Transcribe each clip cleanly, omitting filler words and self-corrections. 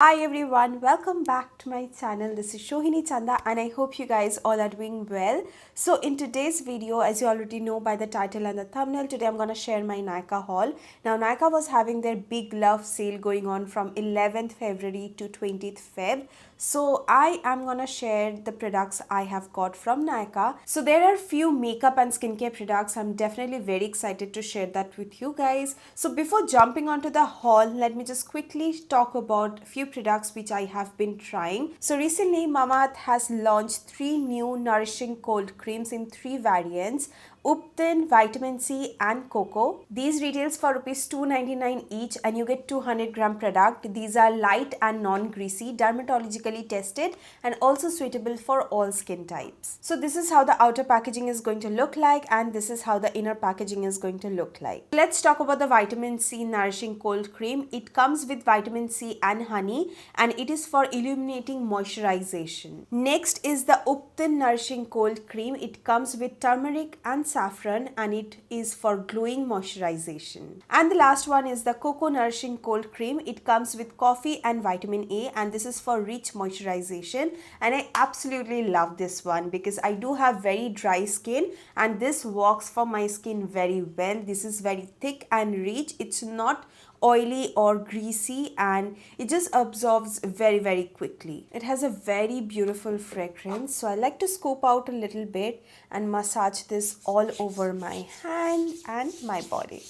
Hi everyone, welcome back to my channel. This is SOHINI CHANDA and I hope you guys all are doing well. So in today's video, as you already know by the title and the thumbnail, today I'm going to share my Nykaa haul. Now Nykaa was having their big love sale going on from 11th February to 20th Feb. So I am going to share the products I have got from Nykaa. So there are few makeup and skincare products. I'm definitely very excited to share that with you guys. So before jumping onto the haul, let me just quickly talk about a few products which I have been trying. So recently Mamaearth has launched 3 new nourishing cold creams in 3 variants: Upto, Vitamin C and Cocoa. These retails for rupees 299 each and you get 200-gram product. These are light and non-greasy, dermatologically tested and also suitable for all skin types. So this is how the outer packaging is going to look like and this is how the inner packaging is going to look like. Let's talk about the Vitamin C Nourishing Cold Cream. It comes with vitamin C and honey and it is for illuminating moisturization. Next is the Upto Nourishing Cold Cream. It comes with turmeric and saffron and it is for glowing moisturization. And the last one is the Cocoa Nourishing Cold Cream. It comes with coffee and vitamin A and this is for rich moisturization, and I absolutely love this one because I do have very dry skin and this works for my skin very well. This is very thick and rich. It's not oily or greasy and it just absorbs very quickly. It has a very beautiful fragrance, so I like to scoop out a little bit and massage this all over my hand and my body.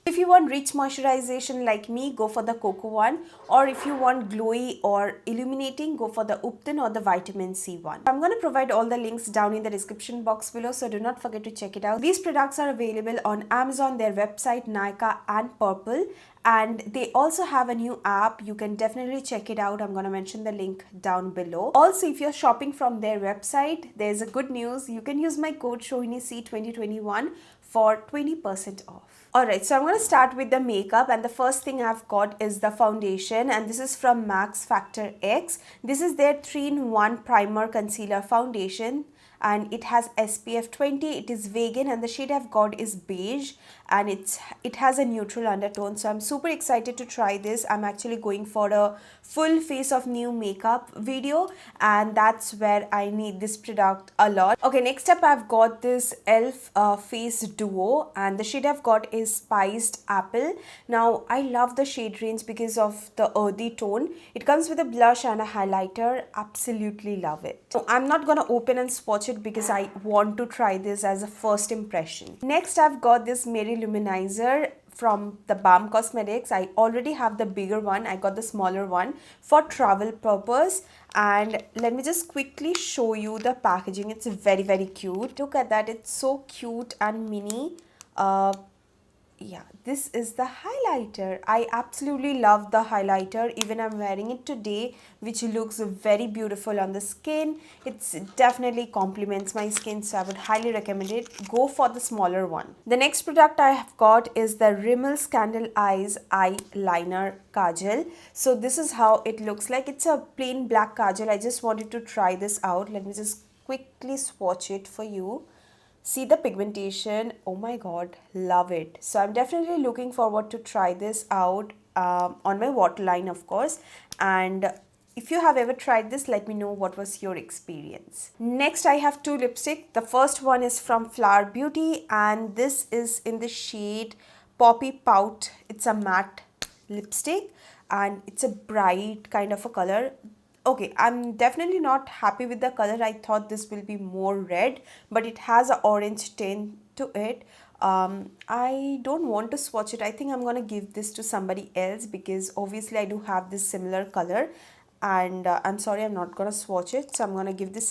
If you want rich moisturization like me, go for the cocoa one, or if you want glowy or illuminating, go for the Upto or the vitamin C one. I'm going to provide all the links down in the description box below, so do not forget to check it out. These products are available on Amazon, their website, Nykaa and Purple, and they also have a new app. You can definitely check it out. I'm going to mention the link down below. Also, if you're shopping from their website, there's a good news. You can use my code SOHINIC2021 for 20% off. Alright, so I'm going to start with the makeup, and the first thing I've got is the foundation, and this is from Max Factor X. This is their 3-in-1 primer concealer foundation and it has SPF 20. It is vegan and the shade I've got is beige and it has a neutral undertone, so I'm super excited to try this. I'm actually going for a full face of new makeup video and that's where I need this product a lot. Okay, next up I've got this e.l.f. face duo and the shade I've got is Spiced Apple. Now I love the shade range because of the earthy tone. It comes with a blush and a highlighter. Absolutely love it. So I'm not gonna open and swatch it because I want to try this as a first impression. Next I've got this Mary Luminizer from the Balm Cosmetics. I already have the bigger one. I got the smaller one for travel purpose, and let me just quickly show you the packaging. It's very cute. Look at that, it's so cute and mini. Yeah, this is the highlighter. I absolutely love the highlighter. Even I'm wearing it today, which looks very beautiful on the skin. It's definitely complements my skin, so I would highly recommend it. Go for the smaller one. The next product I have got is the Rimmel Scandal Eyes Eyeliner Kajal. So this is how it looks like. It's a plain black kajal. I just wanted to try this out. Let me just quickly swatch it for you. See the pigmentation, oh my god, love it. So I'm definitely looking forward to try this out on my waterline, of course. And if you have ever tried this, let me know what was your experience. Next I have 2 lipsticks. The first one is from Flower Beauty and this is in the shade Poppy Pout. It's a matte lipstick and it's a bright kind of a color. Okay, I'm definitely not happy with the color. I thought this will be more red, but it has an orange tint to it. I don't want to swatch it. I think I'm gonna give this to somebody else because obviously I do have this similar color, and I'm sorry, I'm not gonna swatch it. So I'm gonna give this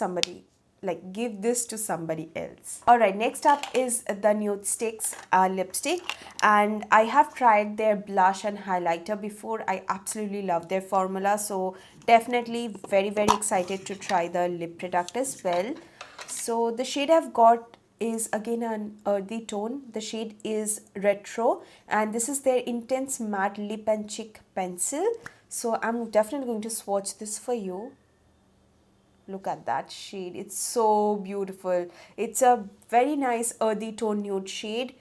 to somebody else. Alright, next up is the Nude Sticks lipstick, and I have tried their blush and highlighter before. I absolutely love their formula, so definitely very excited to try the lip product as well. So the shade I've got is again an earthy tone. The shade is Retro and this is their Intense Matte Lip and Cheek Pencil. So I'm definitely going to swatch this for you. Look at that shade, it's so beautiful. It's a very nice earthy tone nude shade.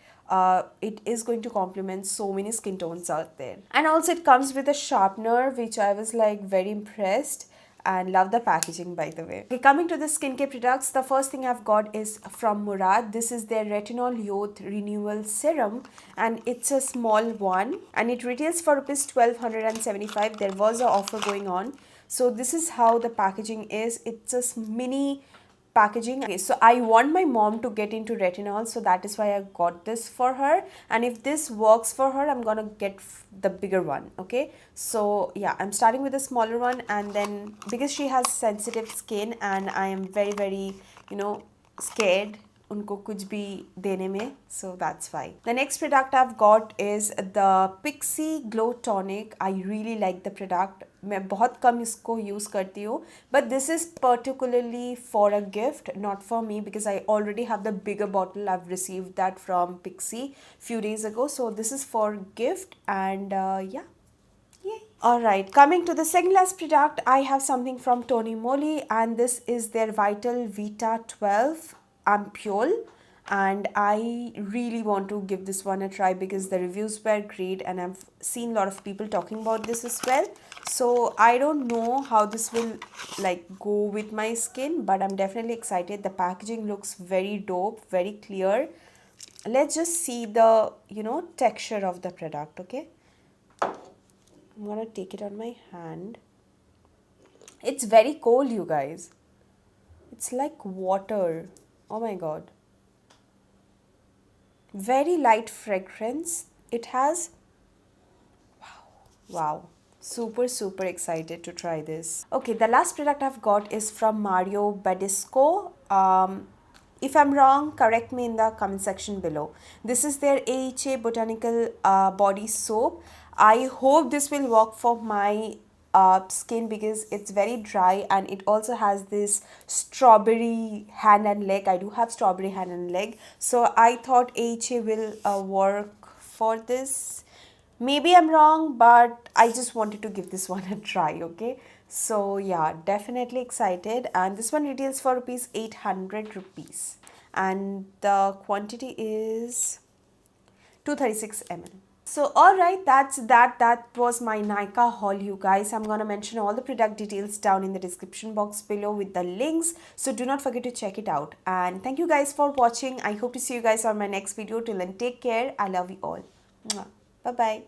it is going to complement so many skin tones out there. And also it comes with a sharpener, which I was like very impressed, and love the packaging, by the way. Okay, coming to the skincare products, the first thing I've got is from Murad. This is their Retinol Youth Renewal Serum, and it's a small one, and it retails for rupees 1275. There was an offer going on. So this is how the packaging is. It's a mini packaging. Okay, so I want my mom to get into retinol, so that is why I got this for her, and if this works for her, I'm gonna get the bigger one. Okay, so yeah, I'm starting with the smaller one, and then because she has sensitive skin and I am very scared उनको कुछ भी देने में, so that's why. The next product I've got is the Pixie Glow Tonic. I really like the product. मैं बहुत कम इसको use करती हूँ, but this is particularly for a gift, not for me, because I already have the bigger bottle. I've received that from Pixie few days ago, so this is for gift, and yeah. Yay. Alright, coming to the second last product, I have something from Tony Moly, and this is their Vital Vita 12 ampule, and I really want to give this one a try because the reviews were great and I've seen a lot of people talking about this as well. So I don't know how this will like go with my skin, but I'm definitely excited. The packaging looks very dope, very clear. Let's just see the texture of the product. Okay, I'm gonna take it on my hand. It's very cold, you guys. It's like water. Oh my god. Very light fragrance. It has, wow. Super excited to try this. Okay, the last product I've got is from Mario Badescu. If I'm wrong, correct me in the comment section below. This is their AHA Botanical Body Soap. I hope this will work for my skin because it's very dry, and it also has this strawberry hand and leg. I do have strawberry hand and leg, so I thought AHA will work for this. Maybe I'm wrong, but I just wanted to give this one a try. Okay, so yeah, definitely excited, and this one retails for rupees 800 rupees, and the quantity is 236 ml. So alright, that was my Nykaa haul, you guys. I'm gonna mention all the product details down in the description box below with the links, so do not forget to check it out. And thank you guys for watching. I hope to see you guys on my next video. Till then, take care. I love you all. Bye bye.